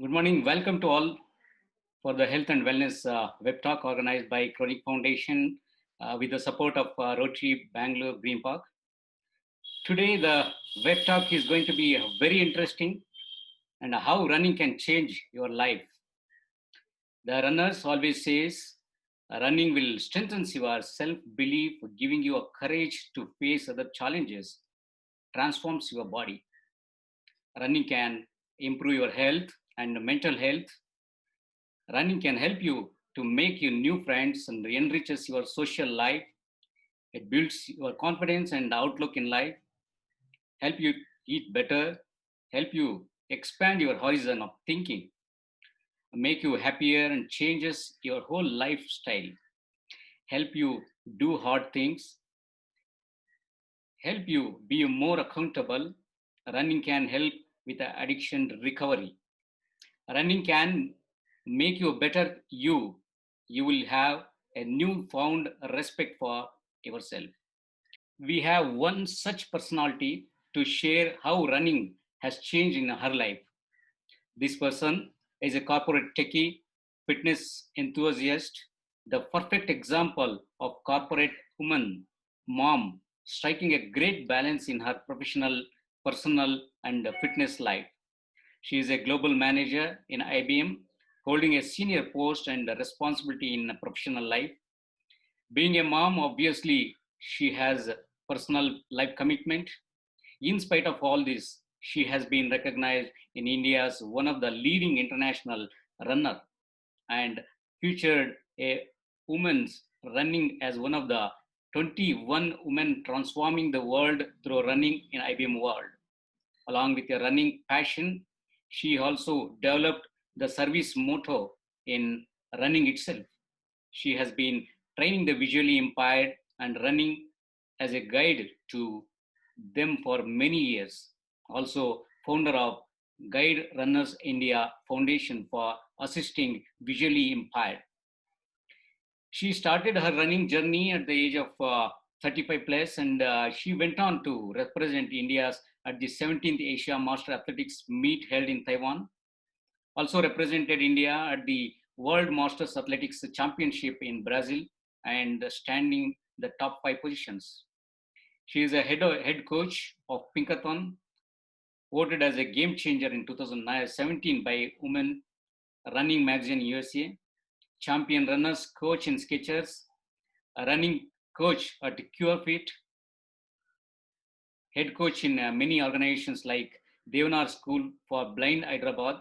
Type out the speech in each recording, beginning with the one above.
Good morning. Welcome to all for the Health and Wellness Web Talk organized by Chronic Foundation with the support of Rotary Bangalore Green Park. Today, the Web Talk is going to be very interesting and how running can change your life. The runners always says running will strengthen your self-belief, giving you a courage to face other challenges, transforms your body. Running can improve your health and mental health. Running can help you to make you new friends and enriches your social life. It builds your confidence and outlook in life, help you eat better, help you expand your horizon of thinking, make you happier and changes your whole lifestyle, help you do hard things, help you be more accountable. Running can help with the addiction recovery. Running can make you a better you. You will have a newfound respect for yourself. We have one such personality to share how running has changed in her life. This person is a corporate techie, fitness enthusiast, the perfect example of corporate woman, mom, striking a great balance in her professional, personal, and fitness life. She is a global manager in IBM, holding a senior post and responsibility in professional life. Being a mom, obviously, she has personal life commitment. In spite of all this, she has been recognized in India as one of the leading international runner and featured a woman's running as one of the 21 women transforming the world through running in IBM World. Along with a running passion, she also developed the service motto in running itself. She has been training the visually impaired and running as a guide to them for many years. Also, founder of Guide Runners India Foundation for assisting visually impaired. She started her running journey at the age of 35 plus, and she went on to represent India's at the 17th Asia Master Athletics meet held in Taiwan. Also represented India at the World Masters Athletics Championship in Brazil and standing the top 5 positions. She is a head coach of Pinkathon, voted as a game changer in 2017 by Women Running Magazine USA, champion runners coach in Skechers, a running coach at QFit, head coach in many organizations like Devanar School for Blind Hyderabad,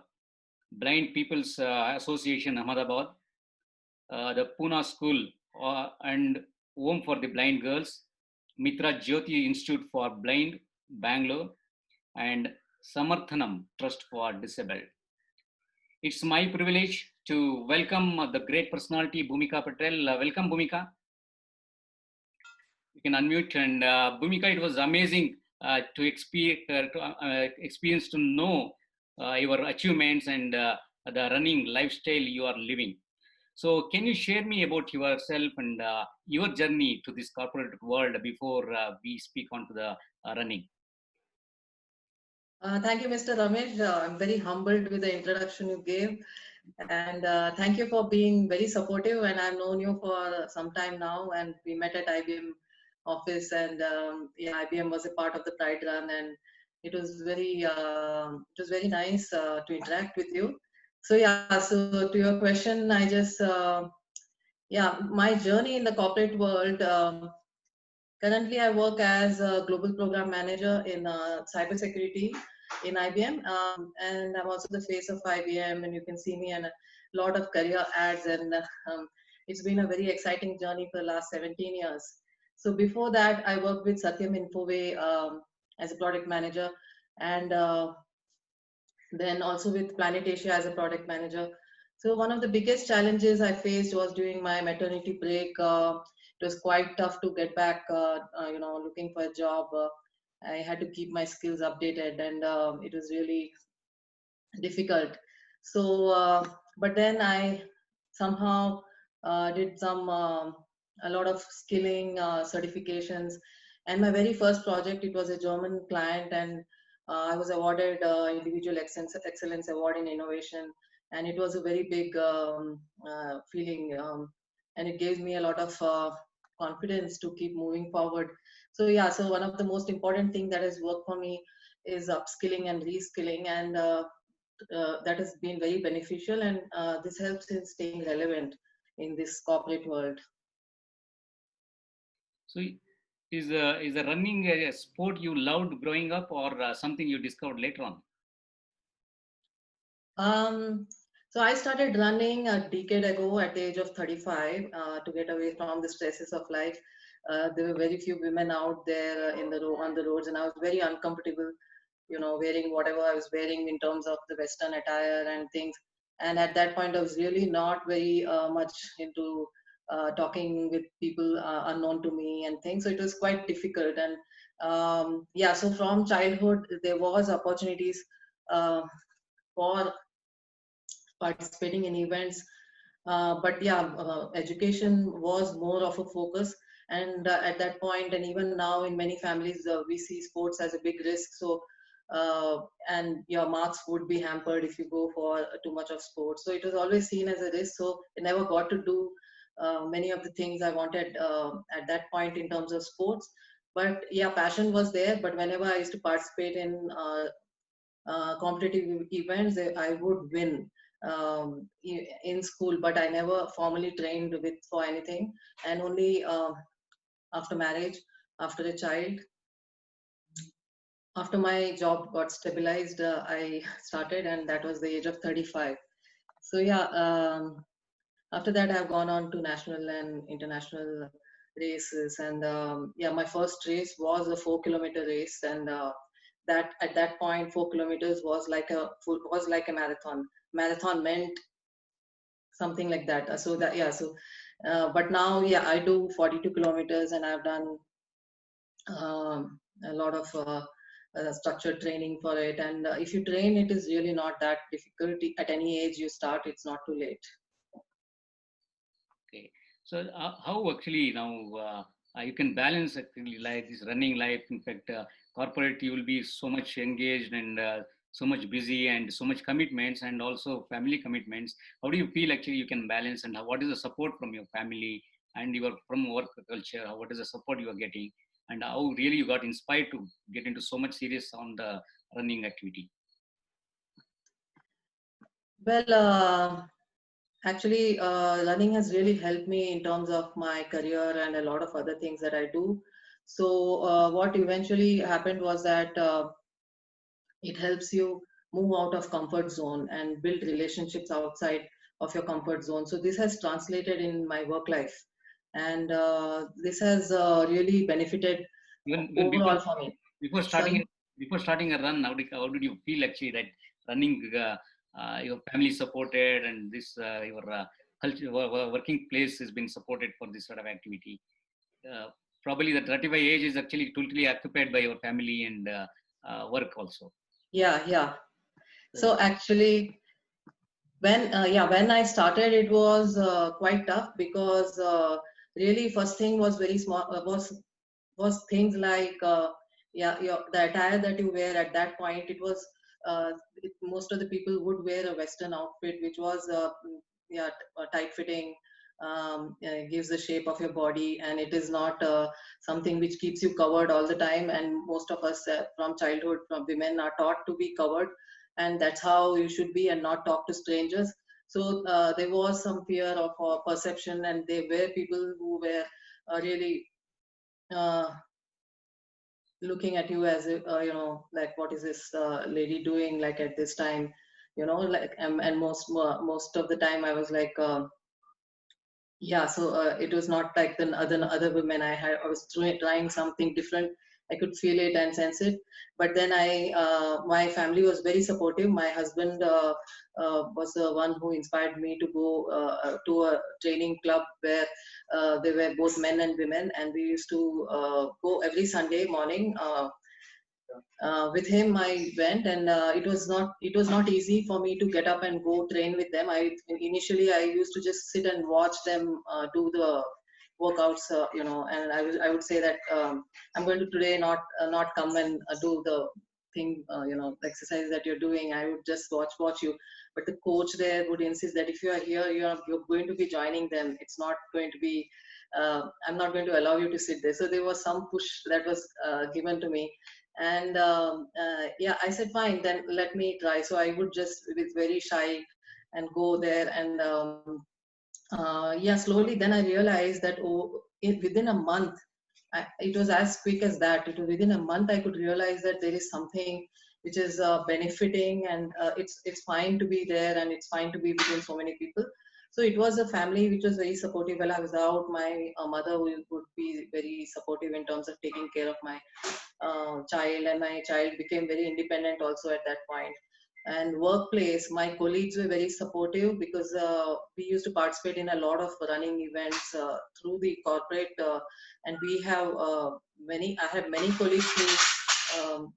Blind People's Association Ahmedabad, the Pune School and Home for the Blind Girls, Mitra Jyoti Institute for Blind, Bangalore, and Samarthanam Trust for Disabled. It's my privilege to welcome the great personality Bhumika Patel. Welcome, Bhumika. You can unmute. And Bhumika, it was amazing to experience to know your achievements and the running lifestyle you are living. So, can you share me about yourself and your journey to this corporate world before we speak on to the running? Thank you, Mr. Ramesh. I'm very humbled with the introduction you gave. And thank you for being very supportive. And I've known you for some time now. And we met at IBM office. And yeah, IBM was a part of the Pride Run. And it was very nice to interact with you. So yeah, so to your question, yeah, my journey in the corporate world. Currently, I work as a global program manager in cybersecurity in IBM, and I'm also the face of IBM. And you can see me in a lot of career ads, and it's been a very exciting journey for the last 17 years. So before that, I worked with Satyam Infoway as a product manager, and then also with Planet Asia as a product manager. So one of the biggest challenges I faced was during my maternity break. It was quite tough to get back, looking for a job. I had to keep my skills updated, and it was really difficult. So, but then I somehow did a lot of skilling certifications. And my very first project, it was a German client, and I was awarded Individual Excellence Award in Innovation, and it was a very big feeling, and it gave me a lot of confidence to keep moving forward. So yeah, so one of the most important thing that has worked for me is upskilling and reskilling, and that has been very beneficial, and this helps in staying relevant in this corporate world. So, is the running a sport you loved growing up, or something you discovered later on? Um, so I started running a decade ago at the age of 35 to get away from the stresses of life. There were very few women out there on the roads, and I was very uncomfortable, wearing whatever I was wearing in terms of the Western attire and things. And at that point, I was really not very much into talking with people unknown to me and things. So it was quite difficult. And yeah, so from childhood, there was opportunities uh, for participating in events. But yeah, education was more of a focus. And at that point, and even now in many families, we see sports as a big risk. So, and your marks would be hampered if you go for too much of sports. So it was always seen as a risk. So I never got to do many of the things I wanted at that point in terms of sports. But yeah, passion was there. But whenever I used to participate in competitive events, I would win in school, but I never formally trained with for anything. And only after marriage, after a child, after my job got stabilized, I started, and that was the age of 35. So yeah, after that, I've gone on to national and international races, and yeah, my first race was a 4 kilometer race, and that at that point 4 kilometers was like a marathon. Marathon meant something like that. So that yeah, so but now yeah, I do 42 kilometers, and I've done a lot of structured training for it. And if you train, it is really not that difficult. At any age you start, it's not too late. Okay. So, how actually now you can balance actually like this running life? In fact, corporate you will be so much engaged and so much busy and so much commitments and also family commitments. How do you feel actually you can balance, and what is the support from your family and your from work culture? What is the support you are getting, and how really you got inspired to get into so much serious on the running activity? Well, actually, running has really helped me in terms of my career and a lot of other things that I do. So, what eventually happened was that it helps you move out of comfort zone and build relationships outside of your comfort zone. So, this has translated in my work life, and this has really benefited Even overall for me. before starting Sorry. before starting a run, how did you feel actually that running your family supported and this your culture working place has been supported for this sort of activity? uh, Probably the 35 age is actually totally occupied by your family and work also. Yeah, yeah. So, So actually, when I started, it was quite tough because really first thing was very small was things like yeah, the attire that you wear at that point. It was most of the people would wear a Western outfit, which was yeah, tight fitting. Gives the shape of your body, and it is not something which keeps you covered all the time. And most of us from childhood, from women, are taught to be covered, and that's how you should be and not talk to strangers. So there was some fear of perception, and there were people who were really uh, looking at you as if, like, what is this lady doing like at this time, like, and most of the time I was like, yeah, so it was not like the other women. I was trying something different. I could feel it and sense it. But then my family was very supportive. My husband was the one who inspired me to go to a training club where there were both men and women, and we used to go every Sunday morning. With him I went, and it was not easy for me to get up and go train with them. I used to just sit and watch them do the workouts, and I would say that I'm going to today not come and do the thing, the exercise that you're doing. I would just watch you. But the coach there would insist that if you are here, you're going to be joining them. It's not going to be, I'm not going to allow you to sit there. So there was some push that was given to me. And yeah, I said, fine, then let me try. So I would just, with very shy, and go there. And yeah, slowly then I realized that, within a month, it was as quick as that. It was within a month I could realize that there is something which is benefiting, and it's fine to be there, and it's fine to be between so many people. So it was a family which was very supportive. While I was out, my mother would be very supportive in terms of taking care of my child, and my child became very independent also at that point. And workplace, my colleagues were very supportive, because we used to participate in a lot of running events through the corporate, and we have I have many colleagues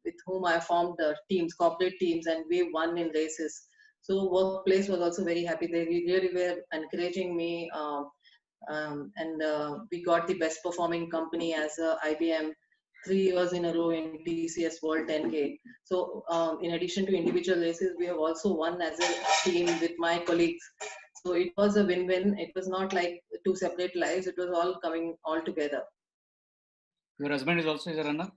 with whom I formed teams, corporate teams, and we won in races. So workplace was also very happy. They really were encouraging me, and we got the best performing company as IBM 3 years in a row in TCS World 10K. So in addition to individual races, we have also won as a team with my colleagues. So it was a win-win. It was not like two separate lives. It was all coming all together. Your husband is also a runner?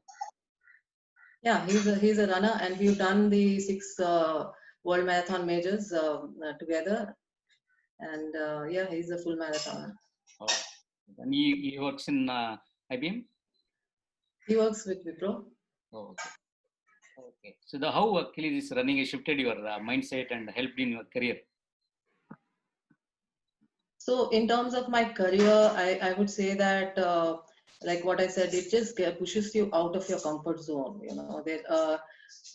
Yeah, he's a runner, and we've done the 6 World Marathon majors together. And yeah, he's a full marathoner. Oh. And he works in IBM? He works with Wipro. Oh, okay. Okay. So how actually this running has shifted your mindset and helped in your career? So in terms of my career, I would say that, like what I said, it just pushes you out of your comfort zone.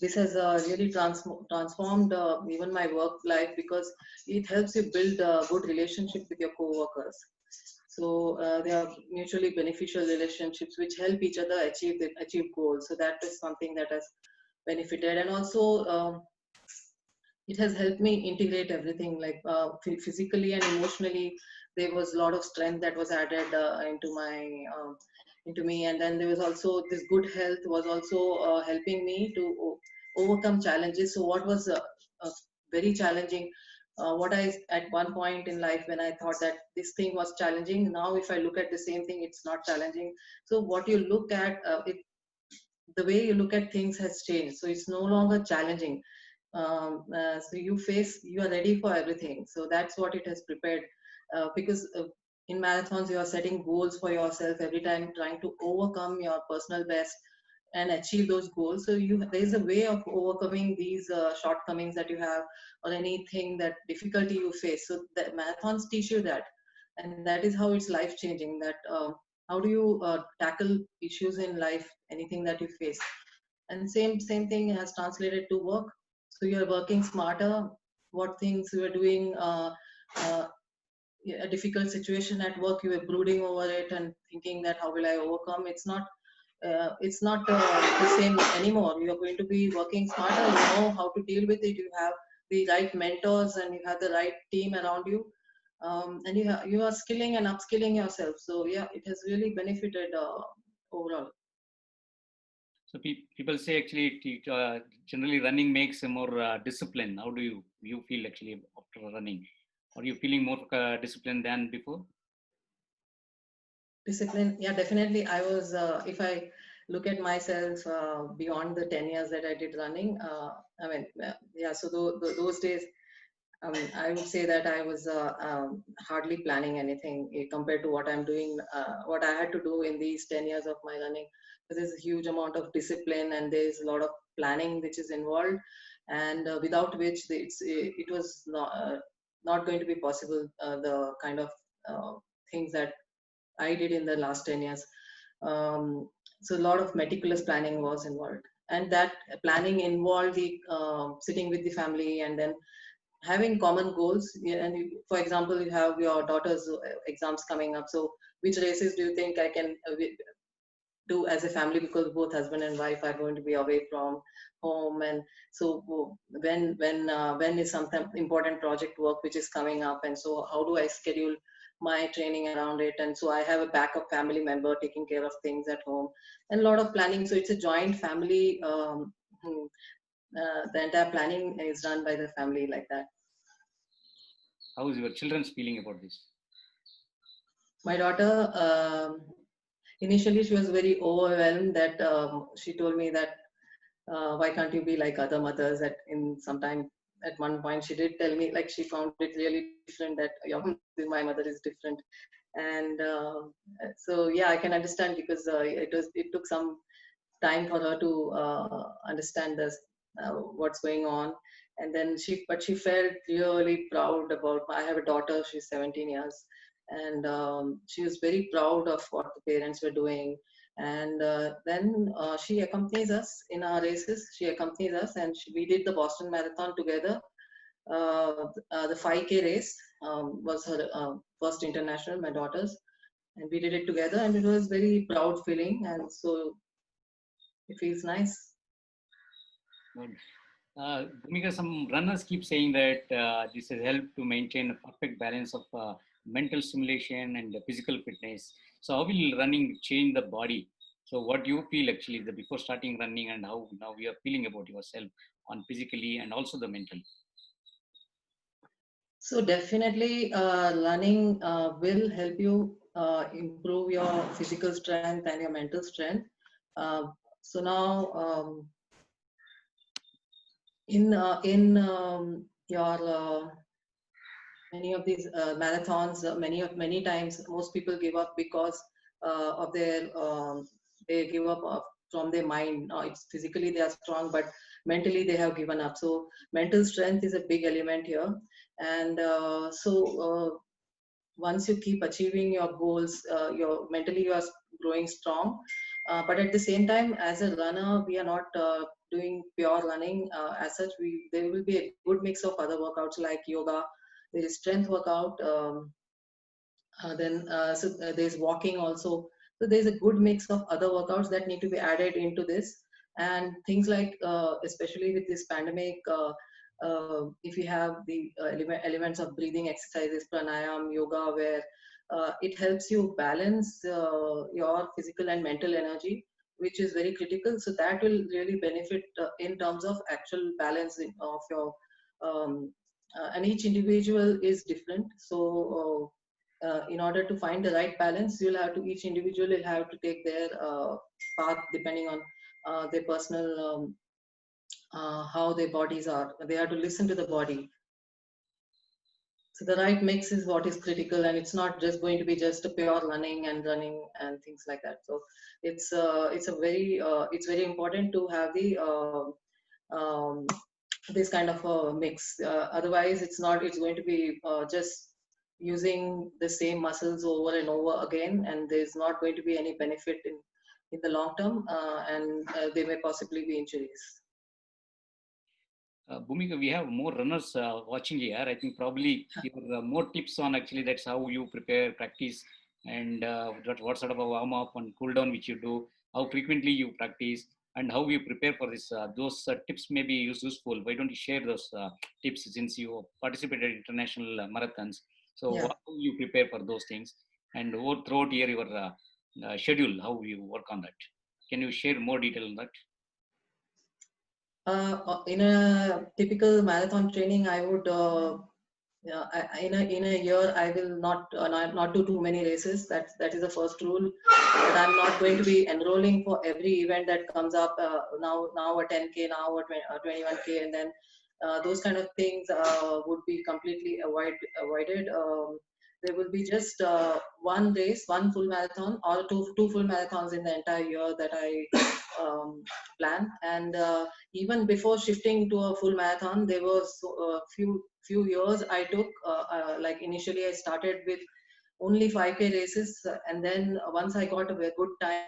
This has really transformed even my work life, because it helps you build a good relationship with your co-workers. So they are mutually beneficial relationships which help each other achieve goals. So that is something that has benefited. And also it has helped me integrate everything, like physically and emotionally. There was a lot of strength that was added into me. And then there was also this good health was also helping me to overcome challenges. So what was very challenging, what I, at one point in life when I thought that this thing was challenging, now if I look at the same thing, it's not challenging. So what you look at, the way you look at things has changed. So it's no longer challenging. So you are ready for everything. So that's what it has prepared. Because in marathons, you are setting goals for yourself every time, trying to overcome your personal best and achieve those goals. So there's a way of overcoming these shortcomings that you have, or anything that difficulty you face. So the marathons teach you that, and that is how it's life changing. That how do you tackle issues in life, anything that you face. And same thing has translated to work. So you're working smarter. What things you are doing, uh, a difficult situation at work, you were brooding over it and thinking that how will I overcome. It's not the same anymore. You're going to be working smarter. You know how to deal with it. You have the right mentors, and you have the right team around you. And you are skilling and upskilling yourself. So yeah, it has really benefited overall. So people say actually generally running makes a more discipline. How do you feel actually after running? Are you feeling more disciplined than before? Discipline, yeah, definitely. I was, if I look at myself beyond the 10 years that I did running, I mean, yeah, so those days, I would say that I was hardly planning anything compared to what I'm doing, what I had to do in these 10 years of my running. So there's a huge amount of discipline, and there's a lot of planning which is involved, and without which it was not going to be possible, the kind of things that I did in the last 10 years. So a lot of meticulous planning was involved. And that planning involved the sitting with the family, and then having common goals. Yeah, and for example, you have your daughter's exams coming up. So which races do you think I can do as a family, because both husband and wife are going to be away from home. And so when is some important project work which is coming up, and so how do I schedule my training around it. And so I have a backup family member taking care of things at home, and a lot of planning. So it's a joint family the entire planning is done by the family like that. How is your children's feeling about this? My daughter, initially she was very overwhelmed that she told me that why can't you be like other mothers? At in some time, at one point she did tell me like she found it really different that my mother is different. And so yeah, I can understand because it took some time for her to understand this, what's going on. And then she felt really proud about, I have a daughter, she's 17 years, and she was very proud of what the parents were doing. And then she accompanies us in our races, she accompanies us, and we did the Boston Marathon together. The 5K race was her first international, my daughter's, and we did it together, and it was very proud feeling, and so it feels nice. Good. Bhumika, some runners keep saying that this has helped to maintain a perfect balance of mental stimulation and physical fitness. So, how will running change the body? So, what do you feel actually before starting running, and how now you are feeling about yourself on physically and also the mental? So definitely, running will help you improve your physical strength and your mental strength. So now, in your many of these marathons, many times most people give up because of their they give up from their mind. It's physically they are strong, but mentally they have given up. So mental strength is a big element here, and once you keep achieving your goals, your mentally you are growing strong. But at the same time, as a runner, we are not doing pure running as such. There will be a good mix of other workouts like yoga. There is strength workout. There's walking also. So there's a good mix of other workouts that need to be added into this, and things like especially with this pandemic. If you have the elements of breathing exercises, pranayam, yoga, where it helps you balance your physical and mental energy, which is very critical. So that will really benefit in terms of actual balance of your and each individual is different. So in order to find the right balance, you'll have to, each individual will have to take their path depending on their personal how their bodies are. They have to listen to the body. So the right mix is what is critical, and it's not just going to be just a pure running and things like that. So it's very important to have the um, this kind of a mix. Otherwise, it's going to be just using the same muscles over and over again, and there's not going to be any benefit in the long term, and there may possibly be injuries. Bhumika, we have more runners watching here. I think probably your more tips on actually that's how you prepare, practice, and what sort of a warm up and cool down which you do, how frequently you practice, and how you prepare for this. Those tips may be useful. Why don't you share those tips since you participated in international marathons? So, Yeah. how you prepare for those things, and throughout here your schedule, how you work on that? Can you share more detail on that? In a typical marathon training, I would in a year I will not do too many races. That is the first rule. But I'm not going to be enrolling for every event that comes up. Now a 10K, now a 21K, and then those kind of things would be completely avoided. There will be just one race, one full marathon, or two full marathons in the entire year that I plan. And even before shifting to a full marathon, there was a few years I took. Like initially, I started with only 5K races, and then once I got a very good time.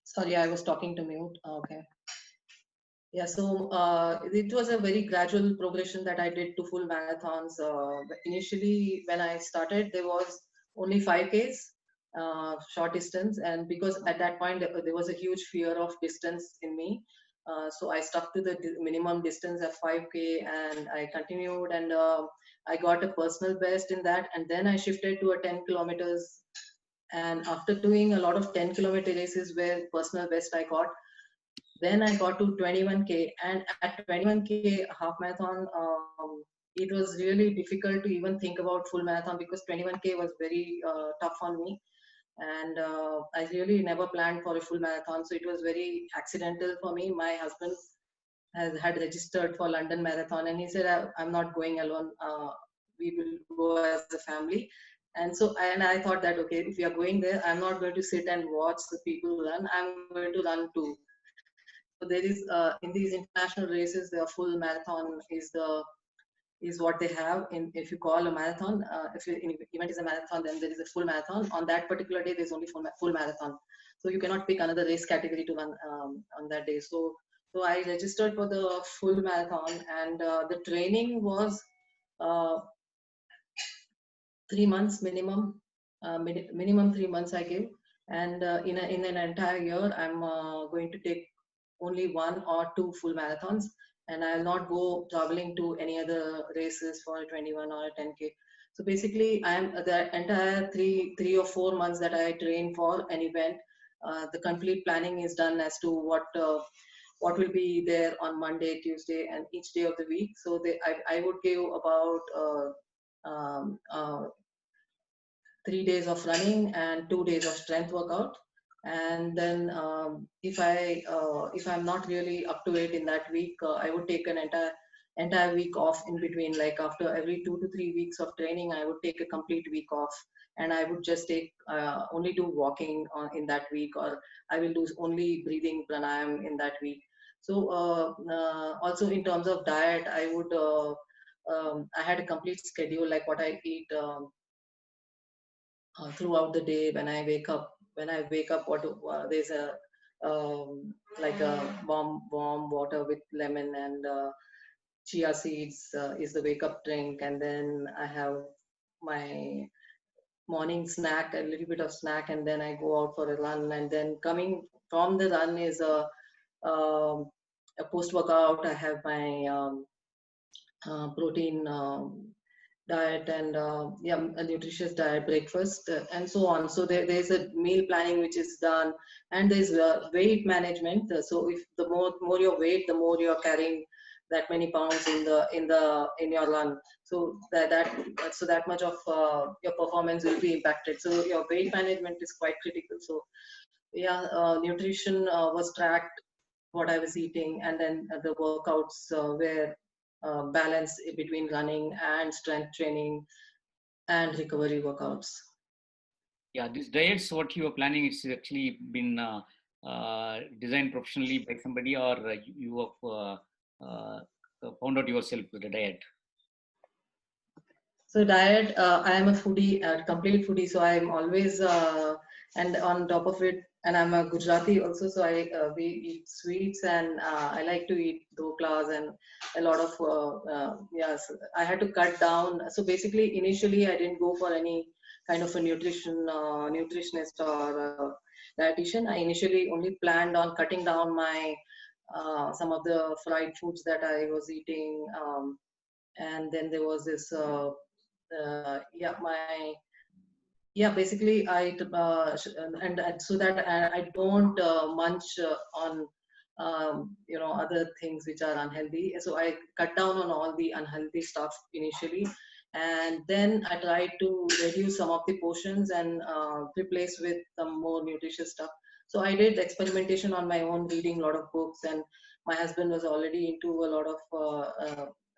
Sorry, I was talking to mute. Okay. Yeah, so it was a very gradual progression that I did to full marathons. Initially, when I started, there was only 5Ks, short distance, and because at that point there was a huge fear of distance in me, so I stuck to the minimum distance of 5K, and I continued, and I got a personal best in that, and then I shifted to a 10 kilometers, And after doing a lot of 10-kilometer races where personal best I got, then I got to 21K. And at 21K half marathon, it was really difficult to even think about full marathon because 21K was very tough on me. And I really never planned for a full marathon. So it was very accidental for me. My husband had registered for London Marathon, and he said, I'm not going alone. We will go as a family." And I thought that, okay, if we are going there, I'm not going to sit and watch the people run. I'm going to run too. So there is in these international races, the full marathon is what they have. If you call a marathon, if your event is a marathon, then there is a full marathon. On that particular day, there's only full marathon. So you cannot pick another race category to run on that day. So I registered for the full marathon, and the training was uh, 3 months minimum. Minimum 3 months I give, and in an entire year, I'm going to take only one or two full marathons, and I'll not go traveling to any other races for a 21 or a 10K. So basically, I'm the entire 3 or 4 months that I train for an event. The complete planning is done as to what will be there on Monday, Tuesday, and each day of the week. So I would give about 3 days of running and 2 days of strength workout. And then if I'm not really up to it in that week, I would take an entire week off in between. Like after every 2 to 3 weeks of training, I would take a complete week off, and I would just take only do walking in that week, or I will do only breathing pranayam in that week. So also in terms of diet, I had a complete schedule, like what I eat throughout the day. When I wake up, there's a like a warm water with lemon and chia seeds is the wake up drink, and then I have my morning snack, a little bit of snack, and then I go out for a run. And then coming from the run is um, a post workout. I have my protein diet, and yeah, a nutritious diet, breakfast, and so on. So there's a meal planning which is done, and there's weight management. So if the more your weight, the more you're carrying that many pounds in your run. So that much of your performance will be impacted. So your weight management is quite critical. So yeah, nutrition was tracked, what I was eating, and then the workouts were balanced between running and strength training and recovery workouts. Yeah, these diets, what you are planning, it's actually been designed professionally by somebody, or you have found out yourself with the diet? So diet, I am a foodie, a complete foodie. So I'm always, and on top of it, and I'm a Gujarati also. So we eat sweets, and I like to eat doklas and a lot of yes. I had to cut down. So basically, initially, I didn't go for any kind of a nutritionist or dietitian. I initially only planned on cutting down my some of the fried foods that I was eating. And then there was this yeah, basically and so that I don't munch on other things which are unhealthy. So I cut down on all the unhealthy stuff initially, and then I tried to reduce some of the portions and replace with some more nutritious stuff. So I did experimentation on my own, reading a lot of books, and my husband was already into a lot of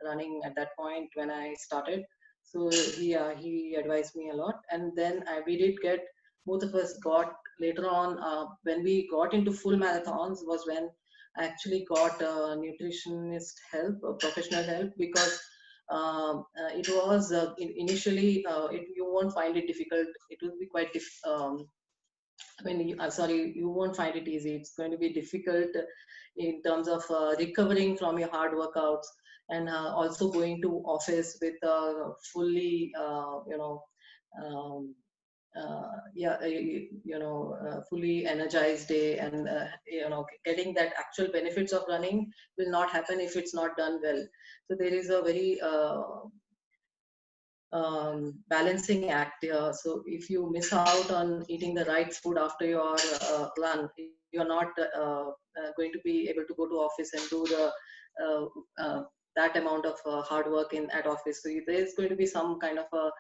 running at that point when I started. So he advised me a lot, and then we did get, both of us got later on when we got into full marathons was when I actually got nutritionist help, professional help, because it was initially you won't find it difficult. It will be quite sorry, you won't find it easy. It's going to be difficult in terms of recovering from your hard workouts, and also going to office with a fully, um, fully energized day, and getting that actual benefits of running will not happen if it's not done well. So there is a very balancing act. So if you miss out on eating the right food after your run, you're not going to be able to go to office and do the uh, that amount of hard work in at office. So there's going to be some kind of a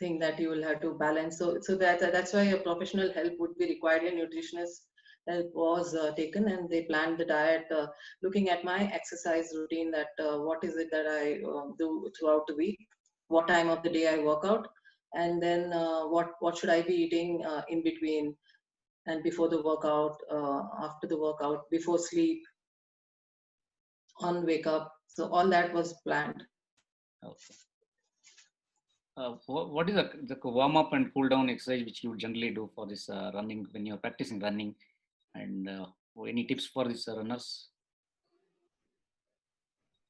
thing that you will have to balance. So that's why a professional help would be required. A nutritionist help was taken, and they planned the diet, looking at my exercise routine. That what is it that I do throughout the week, what time of the day I work out, and then what should I be eating in between and before the workout, after the workout, before sleep, on wake up. So all that was planned. Okay. What is the warm up and cool down exercise which you generally do for this running when you're practicing running, and any tips for these runners?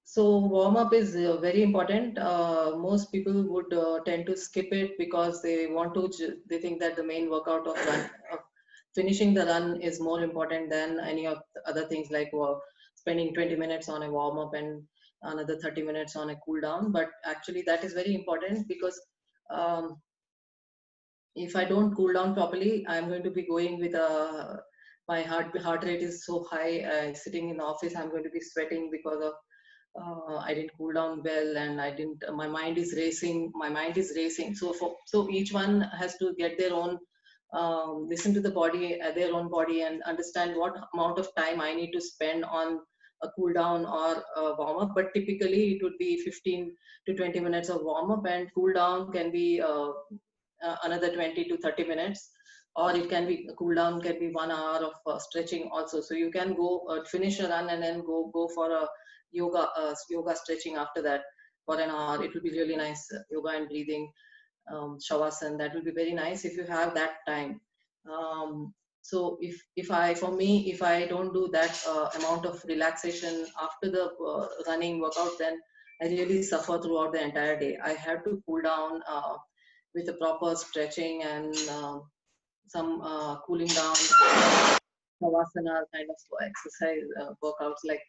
So warm up is very important. Most people would tend to skip it because they want to. They think that the main workout of finishing the run is more important than any of the other things, like spending 20 minutes on a warm up and another 30 minutes on a cool down. But actually, that is very important because um, if I don't cool down properly, I'm going to be going with a my heart rate is so high. Sitting in the office, I'm going to be sweating because of I didn't cool down well, and I didn't. My mind is racing. My mind is racing. So each one has to get their own, listen to the body, their own body, and understand what amount of time I need to spend on a cool down or a warm up. But typically, it would be 15 to 20 minutes of warm up, and cool down can be another 20 to 30 minutes, or it can be cool down can be 1 hour of stretching also. So you can go finish a run and then go for a yoga stretching after that for an hour. It will be really nice, yoga and breathing, shavasana. That will be very nice if you have that time. So if I for me, if I don't do that amount of relaxation after the running workout, then I really suffer throughout the entire day. I have to cool down with a proper stretching and some cooling down shavasana kind of exercise workouts, like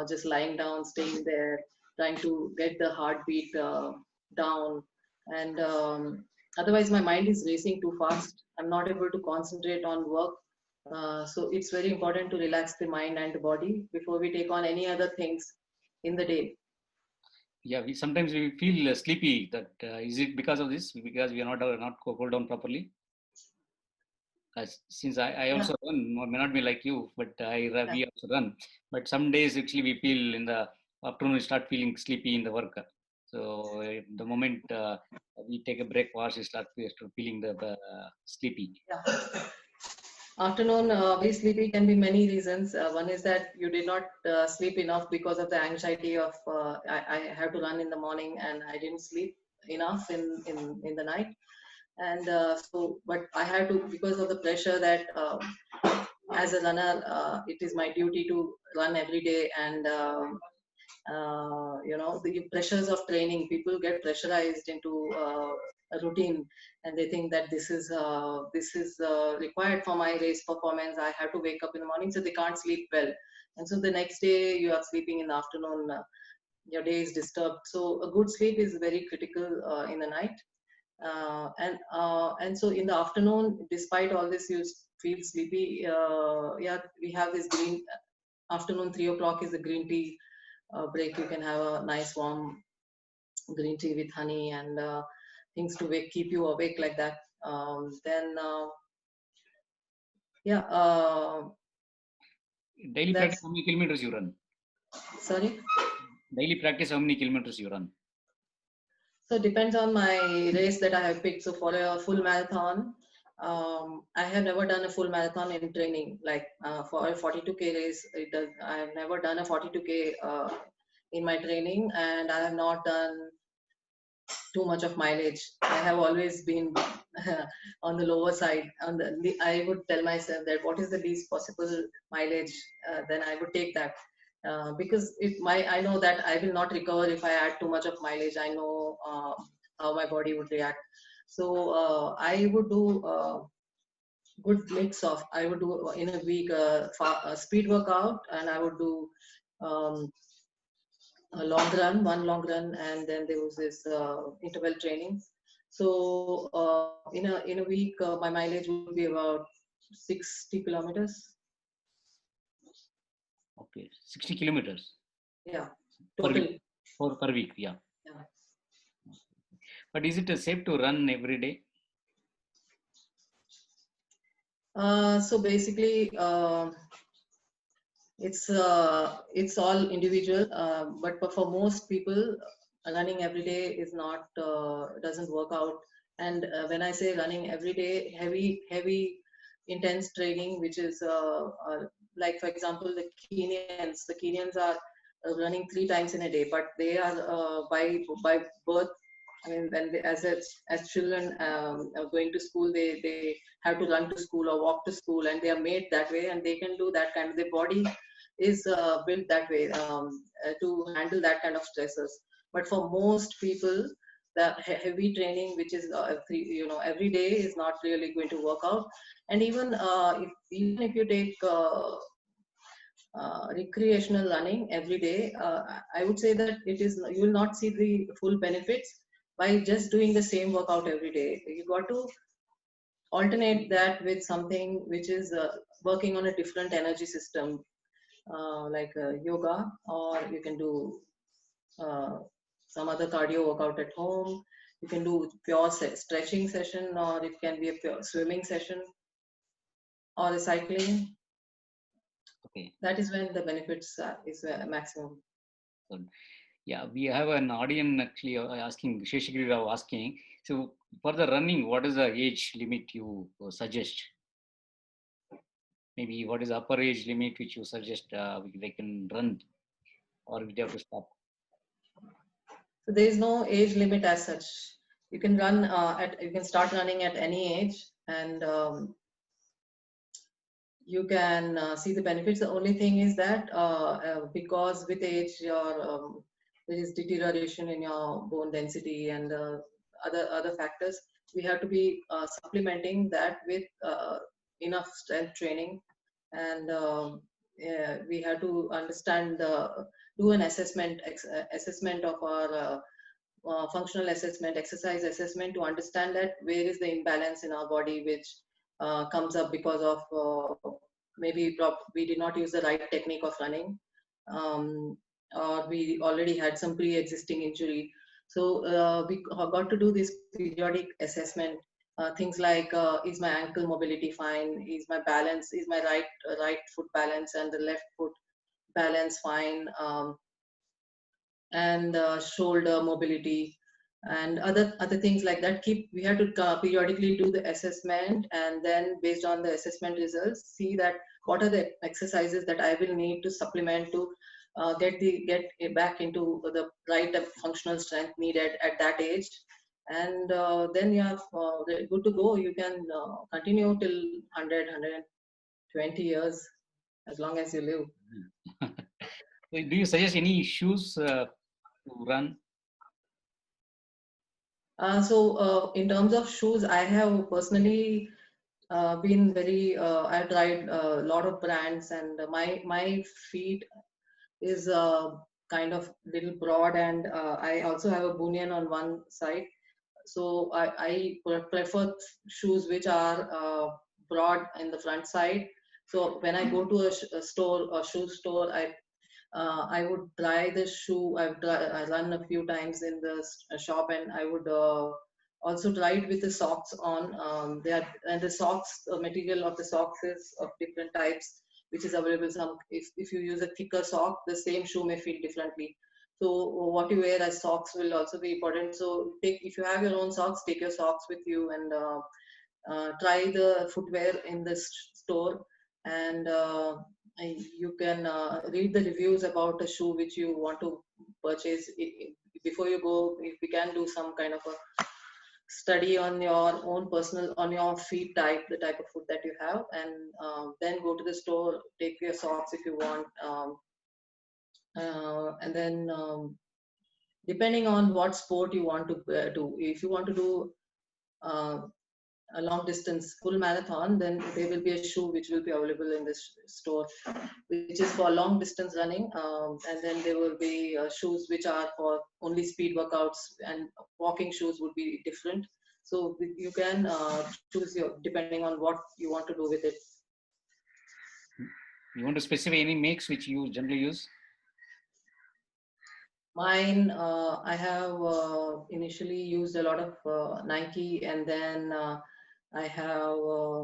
just lying down, staying there, trying to get the heartbeat down. And otherwise, my mind is racing too fast. I'm not able to concentrate on work. So it's very important to relax the mind and the body before we take on any other things in the day. Yeah, we sometimes we feel sleepy. That is it because of this? Because we are not cooled down properly. Since I Yeah, also run, may not be like you, but yeah. we also run. But some days actually we feel in the afternoon we start feeling sleepy in the work. So the moment we take a break, we start feeling the sleepy. Yeah. Afternoon, very sleepy can be many reasons. One is that you did not sleep enough because of the anxiety of I have to run in the morning and I didn't sleep enough in the night. And but I had to, because of the pressure that as a runner, it is my duty to run every day. And the pressures of training, people get pressurized into a routine, and they think that this is required for my race performance. I have to wake up in the morning, so they can't sleep well, and so the next day you are sleeping in the afternoon. Your day is disturbed. So a good sleep is very critical in the night. And so in the afternoon, despite all this, you feel sleepy. Yeah, we have this green afternoon, 3 o'clock is the green tea break. You can have a nice warm green tea with honey and things to keep you awake like that. Then yeah, Daily practice, that's how many kilometers you run? sorry. Daily practice, how many kilometers you run? So it depends on my race that I have picked. So for a full marathon, I have never done a full marathon in training. Like for a 42K race, I have never done a 42K in my training, and I have not done too much of mileage. I have always been on the lower side. I would tell myself that what is the least possible mileage, then I would take that. Because I know that I will not recover if I add too much of mileage. I know how my body would react. So I would do good mix of. I would do in a week speed workout, and I would do um, a long run, one long run, and then there was this interval training. So in a week, my mileage would be about 60 kilometers. Okay, 60 kilometers Yeah, per week. total. Per week, yeah. Yeah. But is it safe to run every day? So basically, it's all individual, but for most people, running every day is not doesn't work out. And when I say running every day, heavy, intense training, which is like for example the Kenyans are running 3 times in a day, but they are by birth. I mean, when they, as children going to school, they have to run to school or walk to school, and they are made that way, and they can do that kind of. Their body is built that way to handle that kind of stresses. But for most people, the heavy training, which is every day, is not really going to work out. And even if you take recreational running every day, I would say that it is you will not see the full benefits by just doing the same workout every day. You got to alternate that with something which is working on a different energy system, like yoga, or you can do uh, some other cardio workout at home. You can do pure stretching session, or it can be a pure swimming session or a cycling. Okay. That is when the benefits is maximum. So, yeah, we have an audience actually asking, Sheshagiri Rao asking, so for the running, what is the age limit you suggest? Maybe what is the upper age limit which you suggest they can run, or we have to stop? So there is no age limit as such. You can run you can start running at any age, and you can see the benefits. The only thing is that because with age there is deterioration in your bone density and other factors, we have to be supplementing that with enough strength training. And yeah, we have to understand do an assessment of our functional assessment, exercise assessment, to understand that where is the imbalance in our body, which comes up because of we did not use the right technique of running, um, or we already had some pre-existing injury. So we have got to do this periodic assessment. Things like is my ankle mobility fine? Is my balance? Is my right foot balance and the left foot balance fine? And shoulder mobility and other things like that. We have to periodically do the assessment, and then based on the assessment results, see that what are the exercises that I will need to supplement to get it back into the right functional strength needed at that age. And then you are good to go. You can continue till 120 years, as long as you live. So do you suggest any shoes to run? In terms of shoes, I have personally been very. I've tried a lot of brands, and my feet is kind of little broad, and I also have a bunion on one side. So I prefer shoes which are broad in the front side. So when I go to a store, a shoe store, I would try the shoe. I run a few times in the shop, and I would also try it with the socks on. And the socks material of the socks is of different types, which is available. If you use a thicker sock, the same shoe may feel differently. So what you wear as socks will also be important. So if you have your own socks, take your socks with you, and try the footwear in the store, and you can read the reviews about the shoe which you want to purchase. Before you go, if we can do some kind of a study on your own personal, on your feet type, the type of foot that you have, and then go to the store, take your socks if you want, and then depending on what sport you want to do, if you want to do uh, a long distance full marathon, then there will be a shoe which will be available in this store, which is for long distance running. And then there will be shoes which are for only speed workouts, and walking shoes would be different. So you can choose your depending on what you want to do with it. You want to specify any makes which you generally use? Mine, I have initially used a lot of Nike, and then I have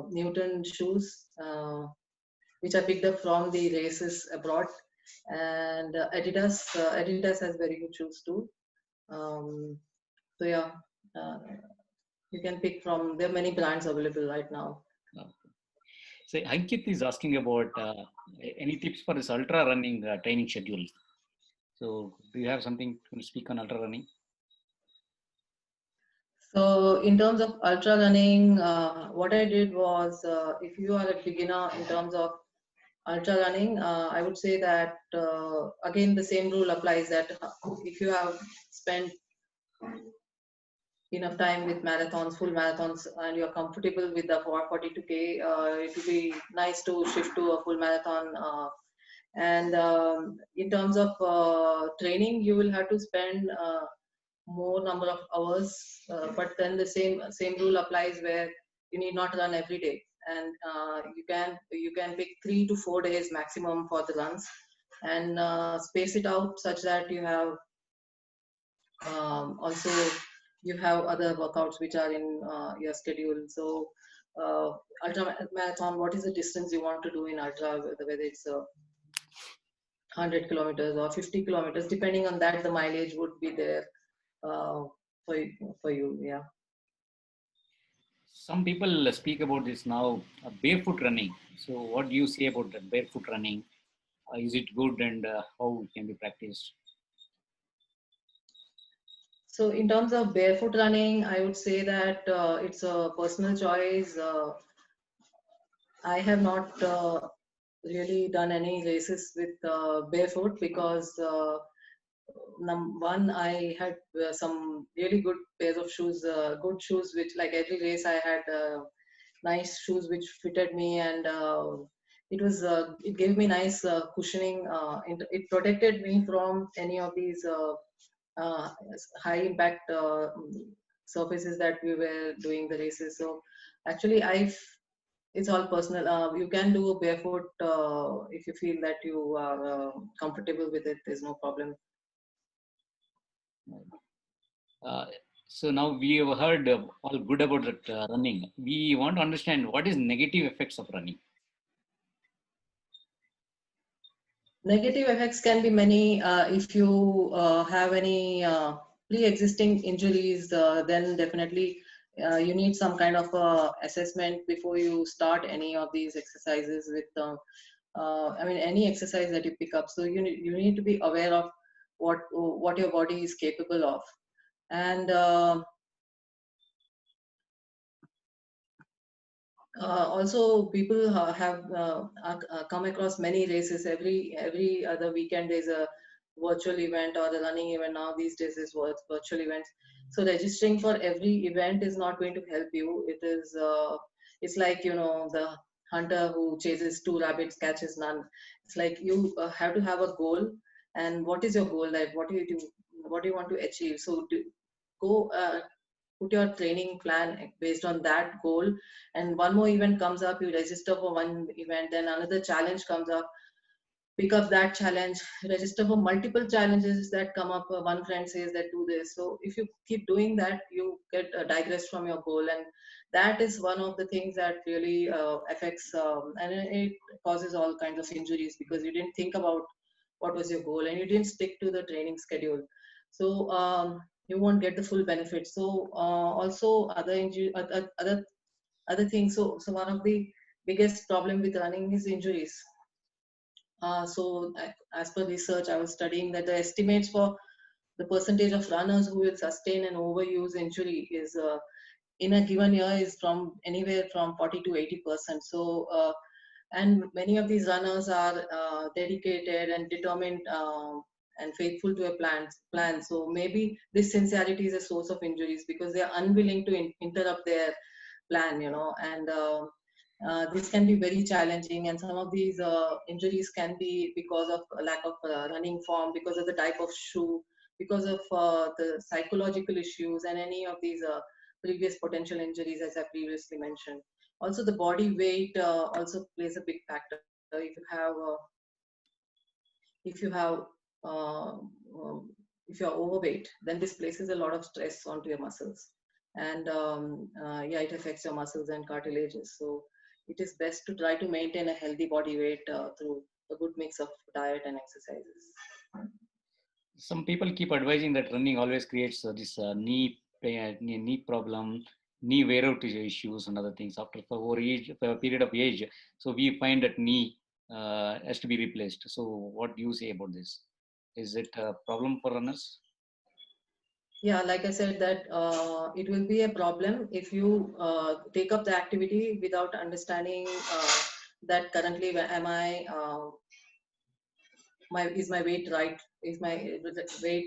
Newton shoes, which I picked up from the races abroad. And Adidas has very good shoes too. So yeah, uh, you can pick from. There are many brands available right now. So Ankit is asking about any tips for this ultra running training schedule. So do you have something to speak on ultra running? So in terms of ultra running, what I did was, if you are a beginner in terms of ultra running, I would say that again the same rule applies, that if you have spent enough time with marathons, full marathons, and you're comfortable with the 442K, it would be nice to shift to a full marathon. And in terms of training, you will have to spend more number of hours, but then the same rule applies, where you need not run every day, and you can pick 3 to 4 days maximum for the runs, and space it out such that you have also you have other workouts which are in your schedule. So ultra marathon, what is the distance you want to do in ultra, whether it's 100 kilometers or 50 kilometers, depending on that the mileage would be there uh, for you. Yeah. Some people speak about this now, barefoot running. So what do you say about that barefoot running? Is it good, and how it can be practiced? So in terms of barefoot running, I would say that it's a personal choice. I have not really done any races with barefoot, because one, I had some really good pairs of shoes, good shoes, which like every race I had nice shoes which fitted me, and it gave me nice cushioning. It protected me from any of these uh, high impact surfaces that we were doing the races. So actually, it's all personal. You can do barefoot if you feel that you are comfortable with it. There's no problem. Uh, so now we have heard all good about that running. We want to understand what is negative effects of running. Negative effects can be many. If you have any pre-existing injuries, then definitely you need some kind of assessment before you start any of these exercises with I mean, any exercise that you pick up. So you need to be aware of what your body is capable of. And also people have come across many races. Every other weekend there's a virtual event or the running event. Now these days is virtual events. So registering for every event is not going to help you. It's like, the hunter who chases two rabbits catches none. It's like you have to have a goal. And what is your goal? Like, what do you want to achieve? So go put your training plan based on that goal. And one more event comes up, you register for one event, then another challenge comes up, pick up that challenge, register for multiple challenges that come up. One friend says that do this. So if you keep doing that, you get digressed from your goal, and that is one of the things that really affects and it causes all kinds of injuries, because you didn't think about what was your goal and you didn't stick to the training schedule. So you won't get the full benefit. So also other things. So one of the biggest problem with running is injuries. As per research, I was studying that the estimates for the percentage of runners who will sustain an overuse injury is in a given year is from anywhere from 40 to 80%. So and many of these runners are dedicated and determined and faithful to a plan. So maybe this sincerity is a source of injuries, because they are unwilling to interrupt their plan, and this can be very challenging, and some of these injuries can be because of a lack of running form, because of the type of shoe, because of the psychological issues, and any of these previous potential injuries, as I previously mentioned. Also, the body weight also plays a big factor. If you have if you are overweight, then this places a lot of stress onto your muscles, and yeah, it affects your muscles and cartilages. So it is best to try to maintain a healthy body weight through a good mix of diet and exercises. Some people keep advising that running always creates this knee pain, knee problem, knee wear out issues and other things. After for a period of age, so we find that knee has to be replaced. So what do you say about this? Is it a problem for runners? Yeah, like I said, that it will be a problem if you take up the activity without understanding that currently am I is my weight right? Is my weight,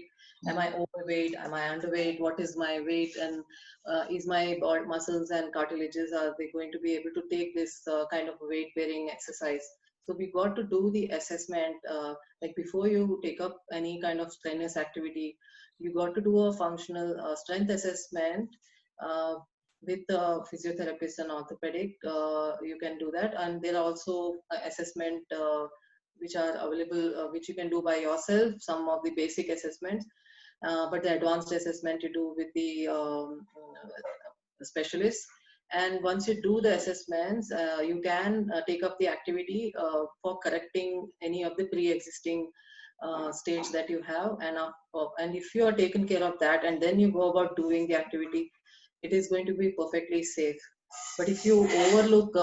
am I overweight? Am I underweight? What is my weight? And is my muscles and cartilages, are they going to be able to take this kind of weight bearing exercise? So we got to do the assessment, like before you take up any kind of strenuous activity, you got to do a functional strength assessment uh, with a physiotherapist and orthopedic. You can do that, and there are also assessment which are available, which you can do by yourself, some of the basic assessments, but the advanced assessment you do with the specialists. And once you do the assessments, you can take up the activity for correcting any of the pre-existing states that you have. And if you are taken care of that, and then you go about doing the activity, it is going to be perfectly safe. But if you overlook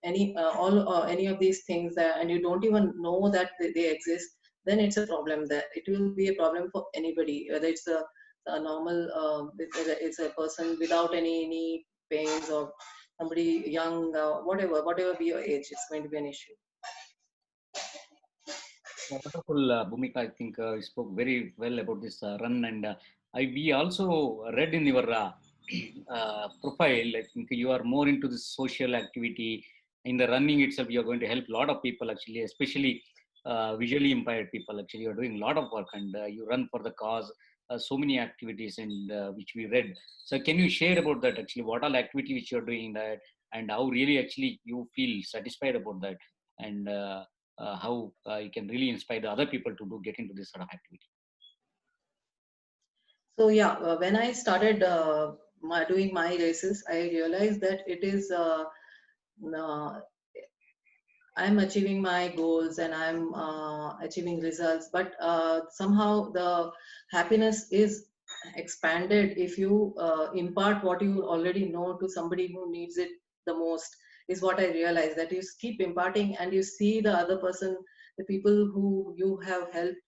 any of these things, and you don't even know that they exist, then it's a problem. That it will be a problem for anybody, whether it's a normal, whether it's a person without any pains, or somebody young, whatever be your age, it's going to be an issue. Wonderful, Bhumika. I think you spoke very well about this run, and we also read in your profile. I think you are more into this social activity. In the running itself, you are going to help a lot of people actually, especially visually impaired people. Actually, you are doing a lot of work, and you run for the cause. So many activities, and which we read. So, can you share about that? Actually, what all activity which you are doing in that, and how really actually you feel satisfied about that, and how you can really inspire the other people to get into this sort of activity. So yeah, when I started doing my races, I realized that it is uh, I'm achieving my goals, and I'm achieving results, but somehow the happiness is expanded if you impart what you already know to somebody who needs it the most, is what I realized. That you keep imparting, and you see the other person, the people who you have helped,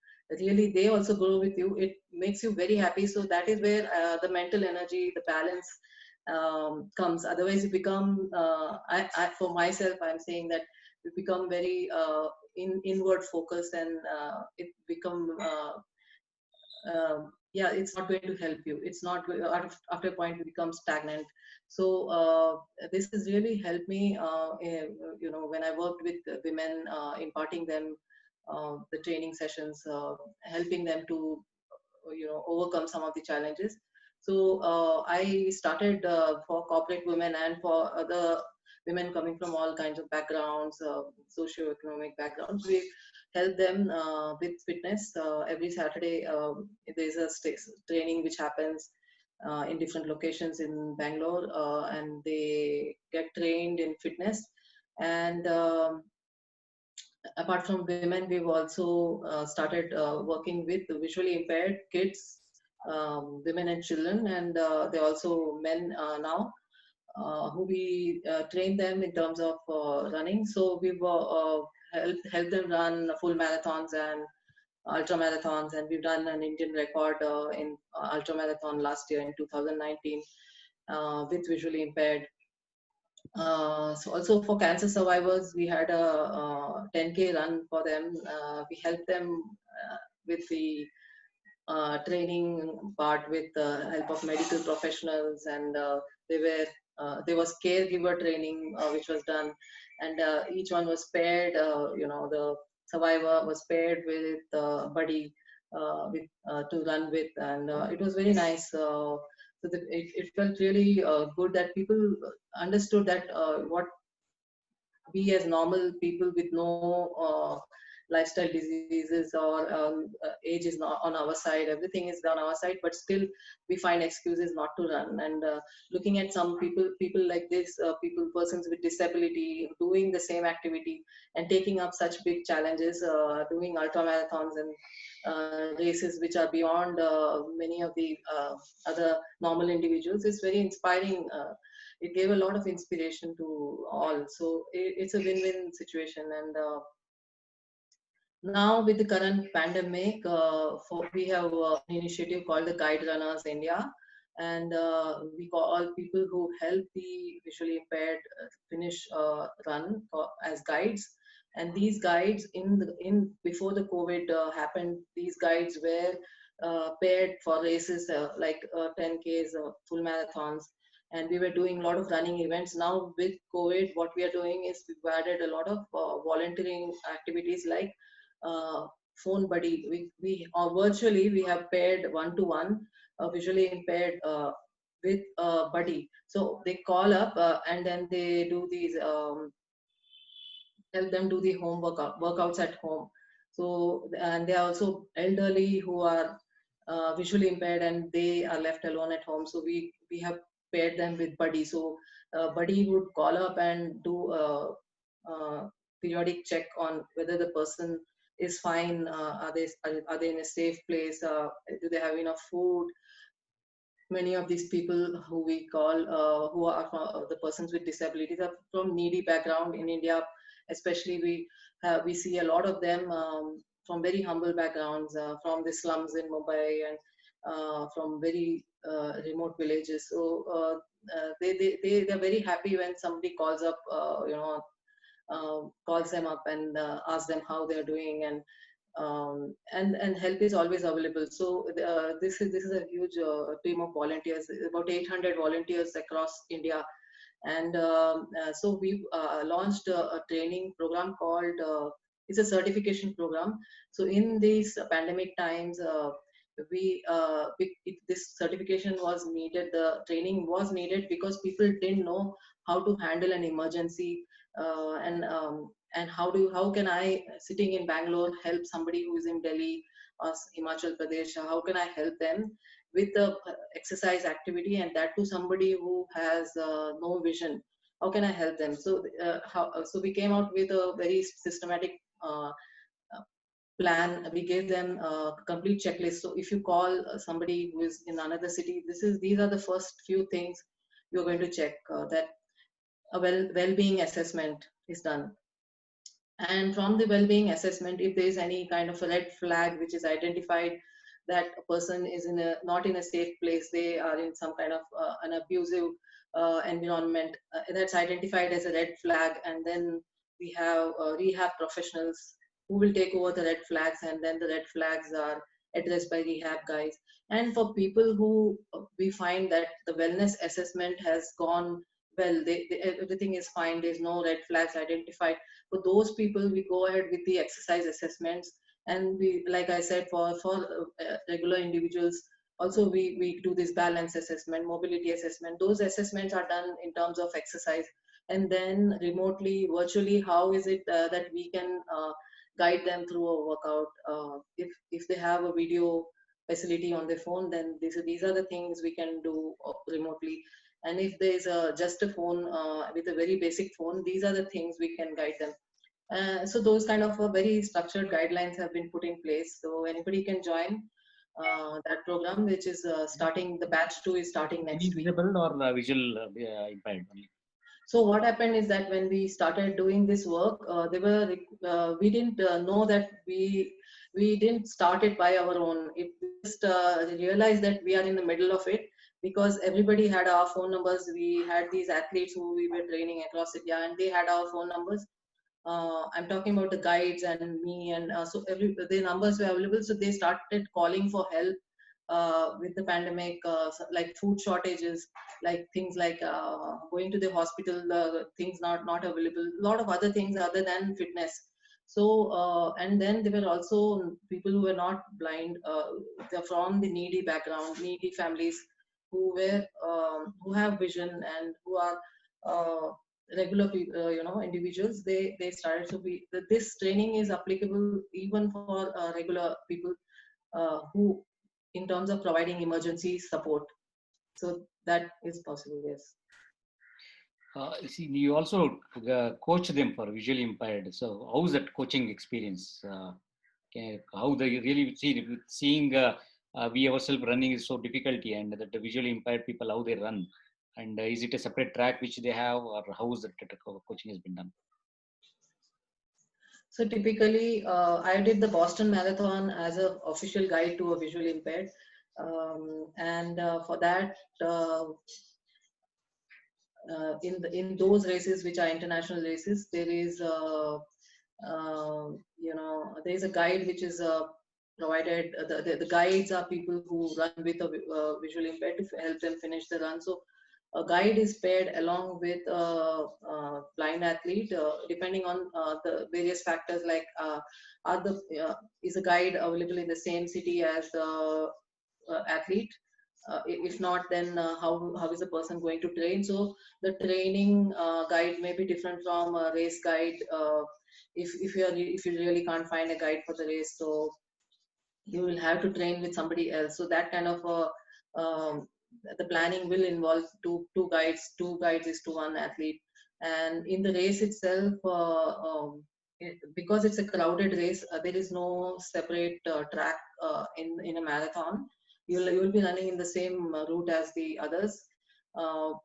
really they also grow with you. It makes you very happy. So that is where the mental energy, the balance comes. Otherwise you become, for myself, I'm saying that we become very inward focused, and it become yeah, it's not going to help you. It's not after a point it becomes stagnant. So this has really helped me when I worked with women, imparting them the training sessions, helping them to overcome some of the challenges. So I started for corporate women and for other women coming from all kinds of backgrounds, socio-economic backgrounds. We help them with fitness. Every Saturday, there's a training which happens in different locations in Bangalore, and they get trained in fitness. And apart from women, we've also started working with visually impaired kids, women and children, and they're also men now, who we train them in terms of running. So we've helped them run full marathons and ultra marathons, and we've done an Indian record in ultra marathon last year in 2019 with visually impaired. So also for cancer survivors, we had a 10K run for them. We helped them with the training part with the help of medical professionals, and they were there was caregiver training which was done, and each one was paired. The survivor was paired with buddy to run with, and it was very nice. It felt really good that people understood that what we as normal people with no lifestyle diseases or age is not on our side, everything is on our side, but still we find excuses not to run. And looking at some people like this, people, persons with disability doing the same activity and taking up such big challenges, doing ultra marathons and races which are beyond many of the other normal individuals, is very inspiring. It gave a lot of inspiration to all. So it's a win-win situation. And now with the current pandemic, we have an initiative called the Guide Runners India, and we call all people who help the visually impaired finish run as guides. And these guides, in before the COVID happened, these guides were paired for races like 10Ks, full marathons, and we were doing a lot of running events. Now with COVID, what we are doing is we've added a lot of volunteering activities like phone buddy. We virtually we have paired one-to-one visually impaired with a buddy. So they call up and then they do these help them do the home workouts at home. So, and they are also elderly who are visually impaired and they are left alone at home. So we have paired them with buddy. So buddy would call up and do a, periodic check on whether the person is fine. Are they in a safe place? Do they have enough food? Many of these people who we call who are the persons with disabilities are from needy background in India. Especially we see a lot of them from very humble backgrounds, from the slums in Mumbai, and from very remote villages. So they're very happy when somebody calls up, calls them up and asks them how they're doing, and help is always available. So this is a huge team of volunteers, about 800 volunteers across India. And so we launched a training program called it's a certification program. So in these pandemic times, this certification was needed, the training was needed, because people didn't know how to handle an emergency, and how can I, sitting in Bangalore, help somebody who is in Delhi or Himachal Pradesh? How can I help them with the exercise activity, and that to somebody who has no vision? How can I help them? So so we came out with a very systematic plan. We gave them a complete checklist. So if you call somebody who is in another city, these are the first few things you're going to check, that a well-being assessment is done. And from the well-being assessment, if there is any kind of a red flag which is identified, that a person is not in a safe place, they are in some kind of an abusive environment, that's identified as a red flag. And then we have rehab professionals who will take over the red flags, and then the red flags are addressed by rehab guys. And for people who we find that the wellness assessment has gone well, everything is fine, there's no red flags identified, for those people we go ahead with the exercise assessments. And we, like I said, for regular individuals also, we do this balance assessment, mobility assessment. Those assessments are done in terms of exercise. And then remotely, virtually, how is it that we can guide them through a workout? If they have a video facility on their phone, then these are the things we can do remotely. And if there is just a phone with a very basic phone, these are the things we can guide them. So those kind of very structured guidelines have been put in place. So anybody can join that program, which is starting. The batch 2 is starting next week. Disabled or visual impaired only? So what happened is that when we started doing this work, we didn't know that we didn't start it by our own. It just realized that we are in the middle of it, because everybody had our phone numbers. We had these athletes who we were training across India, and they had our phone numbers. I'm talking about the guides and me, and so the numbers were available. So they started calling for help with the pandemic, like food shortages, like things like going to the hospital, things not available, a lot of other things other than fitness. So and then there were also people who were not blind, they're from the needy background, needy families, who have vision and who are regular individuals. They started to be this training is applicable even for regular people who in terms of providing emergency support. So that is possible, yes. See, you also coach them for visually impaired. So, how's that coaching experience? How they really see seeing we ourselves running is so difficulty, and that the visually impaired people how they run, and is it a separate track which they have, or how is that coaching has been done? So typically, I did the Boston Marathon as an official guide to a visually impaired, and for that, in those races which are international races, there is there is a guide which is provided. The guides are people who run with a visually impaired to help them finish the run. So a guide is paired along with a blind athlete, depending on the various factors like is a guide available in the same city as the athlete? If not, then how is the person going to train? So the training guide may be different from a race guide. If you really can't find a guide for the race, so you will have to train with somebody else. So that kind of the planning will involve two guides. Two guides is to one athlete, and in the race itself, because it's a crowded race, there is no separate track in a marathon. You will be running in the same route as the others.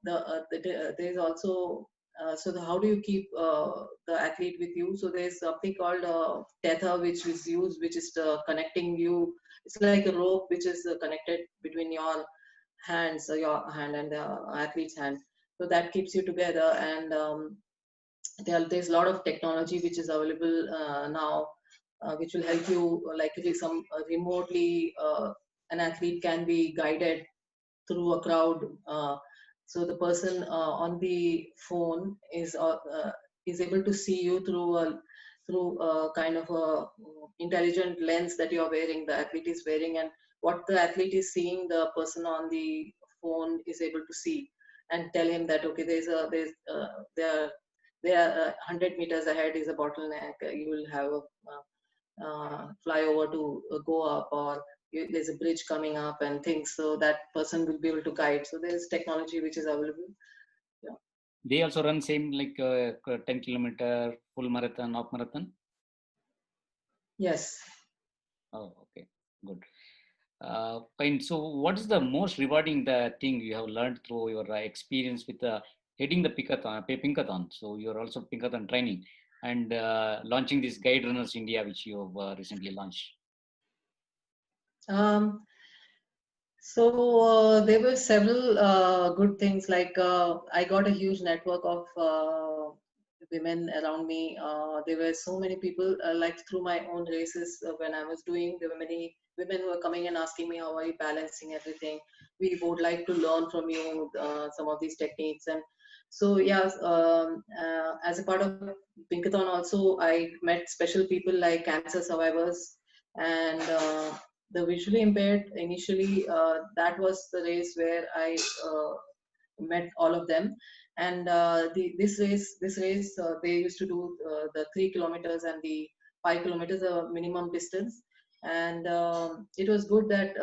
There is also how do you keep the athlete with you? So there's something called tether, which is used, which is connecting you. It's like a rope which is connected between your hands, your hand and the athlete's hand. So that keeps you together. And there's a lot of technology which is available now, which will help you, like if some remotely an athlete can be guided through a crowd. So the person on the phone is able to see you through a kind of a intelligent lens that you are wearing, the athlete is wearing, and what the athlete is seeing, the person on the phone is able to see and tell him that okay, there are 100 meters ahead is a bottleneck. You will have a flyover to go up, or there's a bridge coming up and things, so that person will be able to guide. So there is technology which is available. Yeah. They also run same like 10-kilometer full marathon, half marathon? Yes. Oh, okay, good. Fine. So, what is the most rewarding thing you have learned through your experience with heading the Pinkathon? So, you're also Pinkathon training and launching this Guide Runners India, which you have recently launched. So there were several good things. Like I got a huge network of women around me. There were so many people. Like through my own races, when I was doing, there were many women who were coming and asking me, "How are you balancing everything? We would like to learn from you some of these techniques." And so, yeah, as a part of Pinkathon, also I met special people like cancer survivors and. The visually impaired, initially that was the race where I met all of them, and this race they used to do the 3 kilometers and the 5 kilometers minimum distance, and it was good that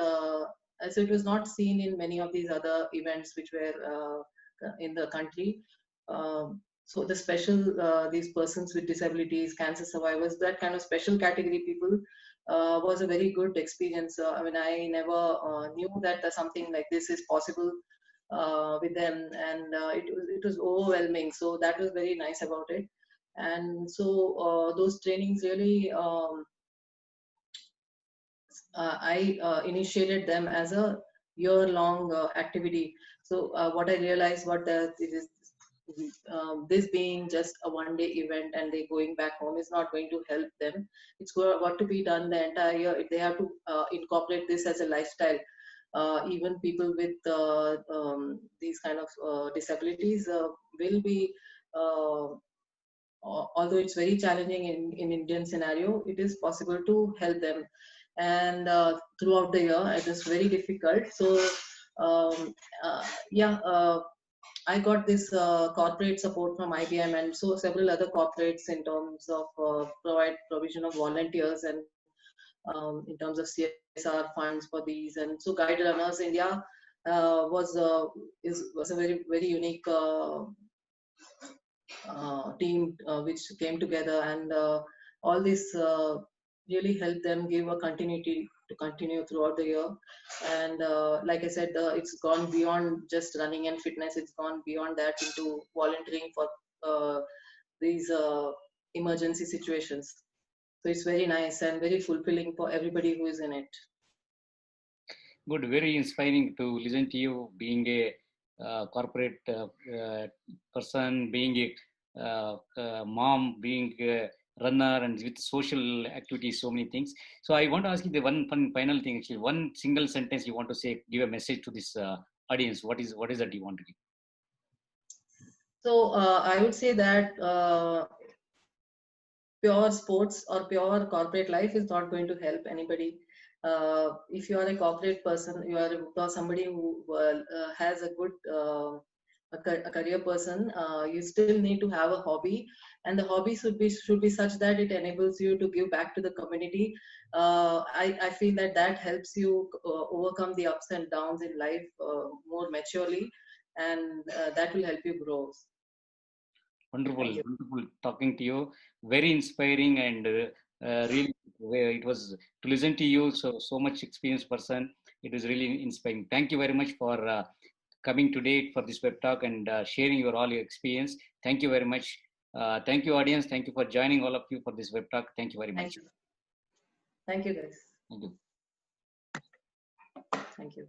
so it was not seen in many of these other events which were in the country. So the special these persons with disabilities, cancer survivors, that kind of special category people was a very good experience. I mean, I never knew that something like this is possible with them, and it was overwhelming. So that was very nice about it. And so those trainings really, I initiated them as a year-long activity. So what I realized, this being just a one-day event and they going back home is not going to help them. It's got to be done the entire year. They have to incorporate this as a lifestyle. even people with these kind of disabilities will be, although it's very challenging in Indian scenario, it is possible to help them. And throughout the year, it is very difficult. So yeah, I got this corporate support from IBM and so several other corporates in terms of provision of volunteers and in terms of CSR funds for these. And so Guide Runners India was a very unique team which came together, and all this really helped them give a continuity to continue throughout the year. And like I said, it's gone beyond just running and fitness. It's gone beyond that into volunteering for these emergency situations. So it's very nice and very fulfilling for everybody who is in it. Good, very inspiring to listen to you, being a corporate person, being a mom, being a runner, and with social activities, so many things. So I want to ask you the one final thing, actually, one single sentence you want to say, give a message to this audience. What is that you want to give? So I would say that pure sports or pure corporate life is not going to help anybody. If you are a corporate person, you are somebody who has a good a career person, you still need to have a hobby, and the hobby should be such that it enables you to give back to the community. I feel that helps you overcome the ups and downs in life more maturely, and that will help you grow. Wonderful, wonderful talking to you. Very inspiring, and really, it was to listen to you. So much experienced person. It was really inspiring. Thank you very much for coming today for this web talk and sharing all your experience. Thank you very much. Thank you, audience. Thank you for joining all of you for this web talk. Thank you very much. Thank you guys. Thank you. Thank you.